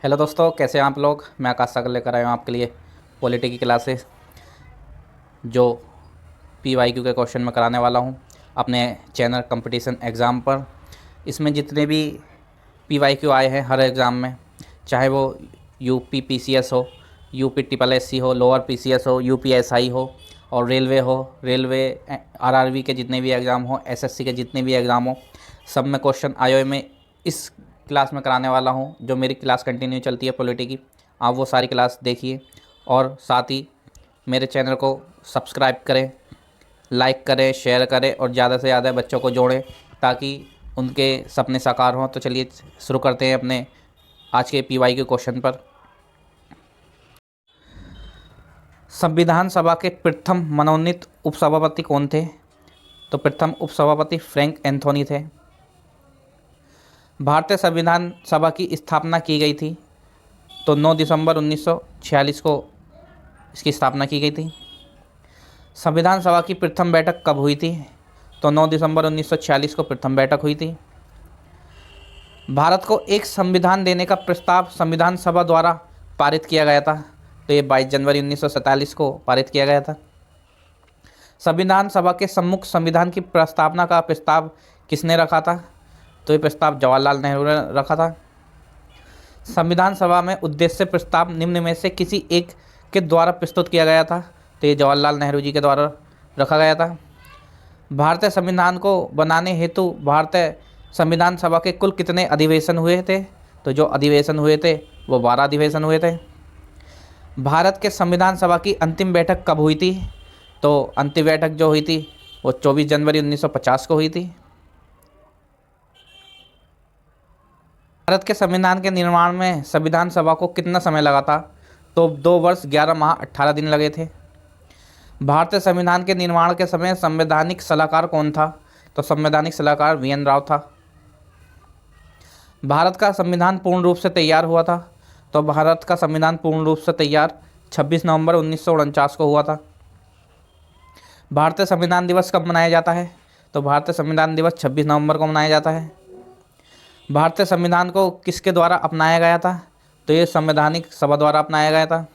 Hello दोस्तों, कैसे हैं आप लोग। मैं आकाश सागर लेकर आया हूँ आपके लिए पॉलिटी की क्लासेस जो PYQ के क्वेश्चन में कराने वाला हूँ अपने चैनल कंपटीशन एग्ज़ाम पर। इसमें जितने भी PYQ आए हैं हर एग्ज़ाम में, चाहे वो UP PCS हो, UP SSC हो, लोअर PCS हो, UP SI हो और रेलवे RRB के जितने भी एग्ज़ाम हो, SSC के जितने भी एग्ज़ाम हो, सब में क्वेश्चन आए हुए में इस क्लास में कराने वाला हूँ। जो मेरी क्लास कंटिन्यू चलती है पॉलिटी की, आप वो सारी क्लास देखिए और साथ ही मेरे चैनल को सब्सक्राइब करें, लाइक करें, शेयर करें और ज़्यादा से ज़्यादा बच्चों को जोड़ें ताकि उनके सपने साकार हों। तो चलिए शुरू करते हैं अपने आज के PYQ क्वेश्चन पर। संविधान सभा के प्रथम मनोनीत उपसभापति कौन थे? तो प्रथम उपसभापति फ्रैंक एंथोनी थे। भारतीय संविधान सभा की स्थापना की गई थी तो 9 दिसंबर 1946 को इसकी स्थापना की गई थी। संविधान सभा की प्रथम बैठक कब हुई थी? तो 9 दिसंबर 1946 को प्रथम बैठक हुई थी। भारत को एक संविधान देने का प्रस्ताव संविधान सभा द्वारा पारित किया गया था, तो ये 22 जनवरी 1947 को पारित किया गया था। संविधान सभा के सम्मुख संविधान की प्रस्तावना का प्रस्ताव किसने रखा था? तो ये प्रस्ताव जवाहरलाल नेहरू ने रखा था। संविधान सभा में उद्देश्य प्रस्ताव निम्न में से किसी एक के द्वारा प्रस्तुत किया गया था, तो ये जवाहरलाल नेहरू जी के द्वारा रखा गया था। भारतीय संविधान को बनाने हेतु भारतीय संविधान सभा के कुल कितने अधिवेशन हुए थे? तो जो अधिवेशन हुए थे वो 12 अधिवेशन हुए थे। भारत के संविधान सभा की अंतिम बैठक कब हुई थी? तो अंतिम बैठक जो हुई थी वो 24 जनवरी 1950 को हुई थी। भारत के संविधान के निर्माण में संविधान सभा को कितना समय लगा था? तो 2 वर्ष 11 माह 18 दिन लगे थे। भारतीय संविधान के निर्माण के समय संवैधानिक सलाहकार कौन था? तो संवैधानिक सलाहकार VN राव था। भारत का संविधान पूर्ण रूप से तैयार हुआ था? तो भारत का संविधान पूर्ण रूप से तैयार 26 नवंबर 1949 को हुआ था। भारतीय संविधान दिवस कब मनाया जाता है? तो भारतीय संविधान दिवस 26 नवंबर को मनाया जाता है। भारतीय संविधान को किसके द्वारा अपनाया गया था? तो ये संवैधानिक सभा द्वारा अपनाया गया था।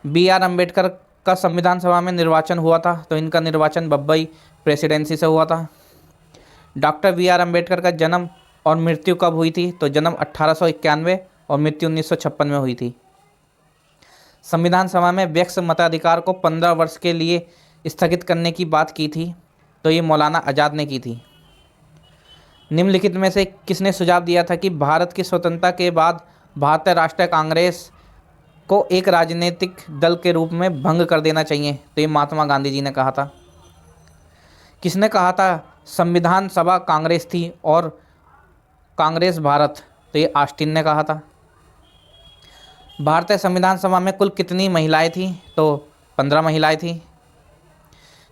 BR अम्बेडकर का संविधान सभा में निर्वाचन हुआ था, तो इनका निर्वाचन बम्बई प्रेसिडेंसी से हुआ था। डॉक्टर BR अम्बेडकर का जन्म और मृत्यु कब हुई थी? तो जन्म 1891 और मृत्यु 1956 में हुई थी। संविधान सभा में व्यक्ति मताधिकार को 15 वर्ष के लिए स्थगित करने की बात की थी, तो ये मौलाना आज़ाद ने की थी। निम्नलिखित में से किसने सुझाव दिया था कि भारत की स्वतंत्रता के बाद भारतीय राष्ट्रीय कांग्रेस को एक राजनीतिक दल के रूप में भंग कर देना चाहिए? तो ये महात्मा गांधी जी ने कहा था। किसने कहा था संविधान सभा कांग्रेस थी और कांग्रेस भारत? तो ये ऑस्टिन ने कहा था। भारतीय संविधान सभा में कुल कितनी महिलाएं थीं? तो 15 महिलाएं थीं।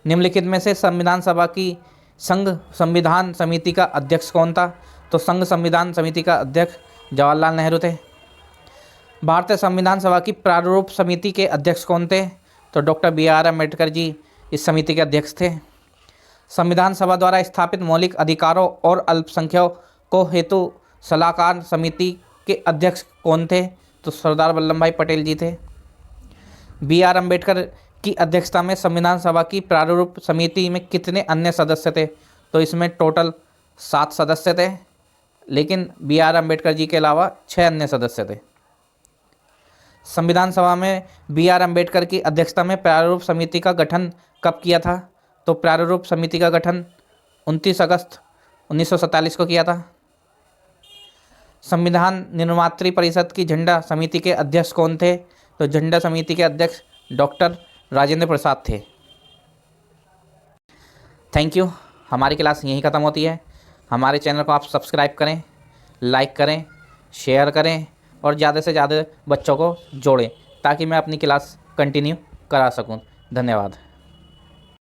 निम्नलिखित में से संविधान सभा की संघ संविधान समिति का अध्यक्ष कौन था? तो संघ संविधान समिति का अध्यक्ष जवाहरलाल नेहरू थे। भारतीय संविधान सभा की प्रारूप समिति के अध्यक्ष कौन थे? तो डॉक्टर BR अम्बेडकर जी इस समिति के अध्यक्ष थे। संविधान सभा द्वारा स्थापित मौलिक अधिकारों और अल्पसंख्यकों हेतु सलाहकार समिति के अध्यक्ष कौन थे? तो सरदार वल्लभ भाई पटेल जी थे। BR अम्बेडकर की अध्यक्षता में संविधान सभा की प्रारूप समिति में कितने अन्य सदस्य थे? तो इसमें टोटल 7 सदस्य थे, लेकिन BR अम्बेडकर जी के अलावा 6 अन्य सदस्य थे। संविधान सभा में BR अम्बेडकर की अध्यक्षता में प्रारूप समिति का गठन कब किया था? तो प्रारूप समिति का गठन 29 अगस्त 1947 को किया था। संविधान निर्मात्री परिषद की झंडा समिति के अध्यक्ष कौन थे? तो झंडा समिति के अध्यक्ष डॉक्टर राजेंद्र प्रसाद थे। Thank you. हमारी क्लास यहीं ख़त्म होती है। हमारे चैनल को आप सब्सक्राइब करें, लाइक करें, शेयर करें और ज़्यादा से ज़्यादा बच्चों को जोड़ें ताकि मैं अपनी क्लास कंटिन्यू करा सकूं। धन्यवाद।